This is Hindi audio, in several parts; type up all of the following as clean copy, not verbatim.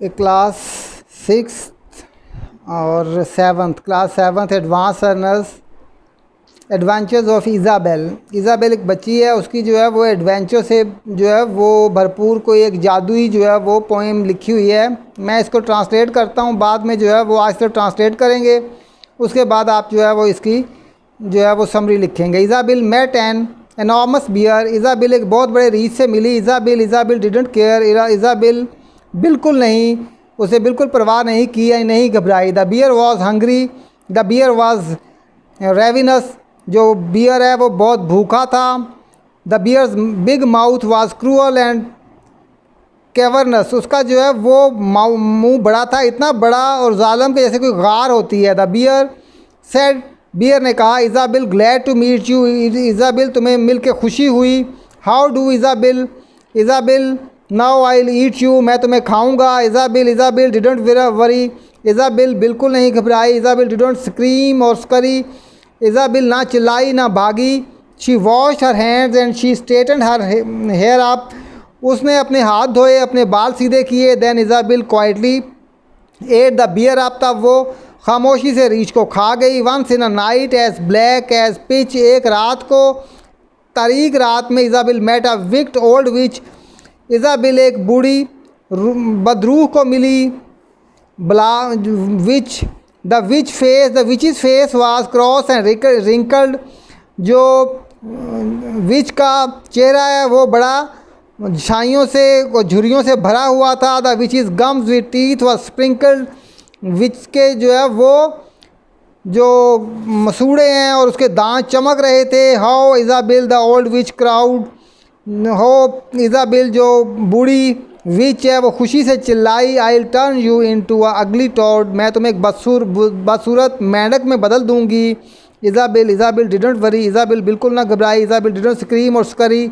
क्लास 6 और 7th, class 7th advance learners adventures of Isabel. Isabel एक बच्ची है, उसकी जो है वो एडवेंचर से जो है वो भरपूर कोई एक जादुई जो है वो पोएम लिखी हुई है। मैं इसको ट्रांसलेट करता हूँ, बाद में जो है वो आज से ट्रांसलेट करेंगे, उसके बाद आप जो है वो इसकी जो है वो समरी लिखेंगे। Isabel met an enormous bear. Isabel एक बहुत बड़े रीछ से मिली। Isabel didn't care. इज़ाबेल बिल्कुल नहीं, उसे बिल्कुल परवाह नहीं की या नहीं घबराई। The bear was hungry. The bear was ravenous. जो बियर है वो बहुत भूखा था। The bear's big mouth was cruel and cavernous. उसका जो है वो मुंह बड़ा था, इतना बड़ा और जालम के जैसे कोई गार होती है। The beer said. बियर ने कहा, Isabel glad to meet you. Isabel तुम्हें मिल के खुशी हुई। How do Isabel. Isabel now I will eat you. मैं तुम्हें खाऊंगा। Isabel didn't worry. इज़ाबेल बिल्कुल नहीं घबराई। इज़ाबेल डिडंट स्क्रीम और स्करी। इज़ाबेल ना चिल्लाई ना भागी। She wash her hands and she straighten her hair up. उसने अपने हाथ धोए, अपने बाल सीधे किए। Then Isabel quietly ate the bear up. तब वो खामोशी से रीछ को खा गई। Once in a night as black as pitch. एक रात को तारीक रात में Isabel met a wicked old witch. Isabel एक बूढ़ी बदरूह को मिली। ब्ला witch the witch's face was cross and wrinkled. जो विच का चेहरा है वो बड़ा झाइयों से और झुर्रियों से भरा हुआ था। The witch's gums with teeth was sprinkled. Witch के जो है वो जो मसूड़े हैं और उसके दांत चमक रहे थे। How Isabel the old which crowd. हो इज़ाबेल जो बूढ़ी विच है वो खुशी से चिल्लाई, I will turn you into a अगली टॉड। मैं तुम्हें एक बदसूरत मेंढक में बदल दूंगी। Isabel didn't worry. इज़ाबेल बिल्कुल ना घबराई। इज़ाबेल डिडंट स्क्रीम और स्करी।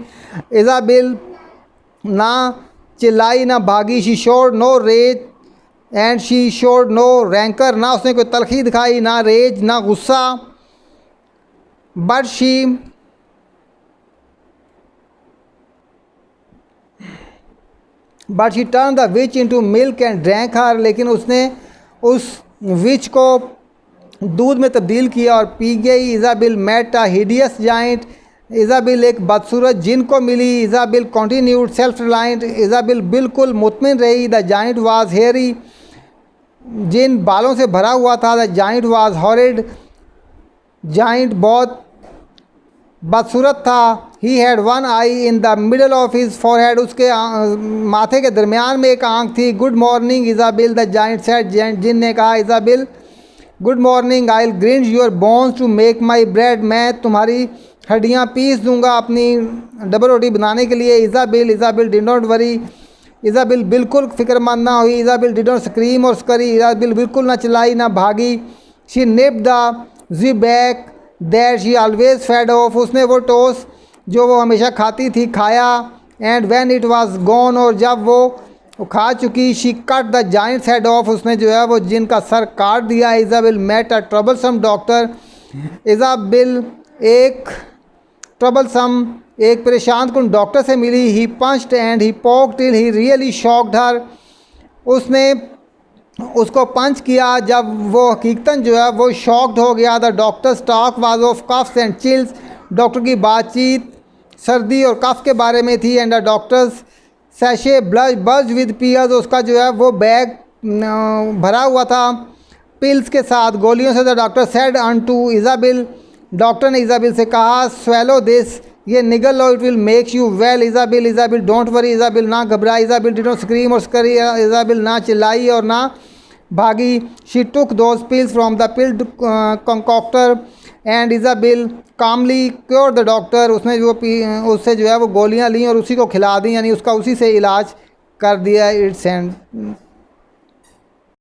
इज़ाबेल ना चिल्लाई ना भागी। She showed no rage and she showed no rancour. ना उसने कोई तलखी दिखाई, ना रेज ना गुस्सा। But she turn the witch into milk and drank her. लेकिन उसने उस विच को दूध में तब्दील किया और पी गई। Isabel met a hideous giant. Isabel एक बदसूरत जिन को मिली। Isabel continued self reliant. Isabel बिल्कुल मुतमिन रही। The giant was hairy. जिन बालों से भरा हुआ था। The giant was horrid. Giant बहुत बदसूरत था। He had one eye in the middle of his forehead. उसके माथे के दरमियान में एक आंख थी। Good morning Isabel the giant said. जिन ने कहा, Isabel good morning. I will grind your bones to make my bread. मैं तुम्हारी हड्डियाँ पीस दूंगा अपनी डबल रोटी बनाने के लिए। Isabel did not worry. Isabel बिल्कुल फिक्रमंद ना हुई। इज़ाबेल डिड नॉट स्क्रीम और स्करी। इज़ाबेल बिल्कुल ना चिल्लाई ना भागी। She nipped the zwieback that she always fed off. उसने वो टोस जो वो हमेशा खाती थी खाया। And when it was gone. और जब वो खा चुकी। She cut the giant's head off. उसने जो है वो जिन का सर काट दिया। Isabel met a troublesome doctor. Isabel एक परेशान कुन डॉक्टर से मिली। He punched and he poked till he really shocked her. उसने उसको पंच किया जब वो हकीकतन जो है वो शॉक्ड हो गया। The doctor talk was of coughs and chills. Doctor की बातचीत सर्दी और कफ के बारे में थी। एंड द डॉक्टर्स सैशे बज विद पियर्स। उसका जो है वो बैग भरा हुआ था पिल्स के साथ, गोलियों से। The doctor said unto Isabel. Doctor ने इज़ाबेल से कहा, स्वेलो दिस। ये निगल लो, it will make you well. Isabel don't worry. Isabel ना घबराई। इज़ाबेल डिड नॉट स्क्रीम और स्करी। इज़ाबेल ना चिल्लाई और ना भागी। She took those pills from the pill concocter and Isabel calmly cure the doctor. उसने जो उससे जो है वो गोलियां ली और उसी को खिला दी, यानी उसका उसी से इलाज कर दिया। It's and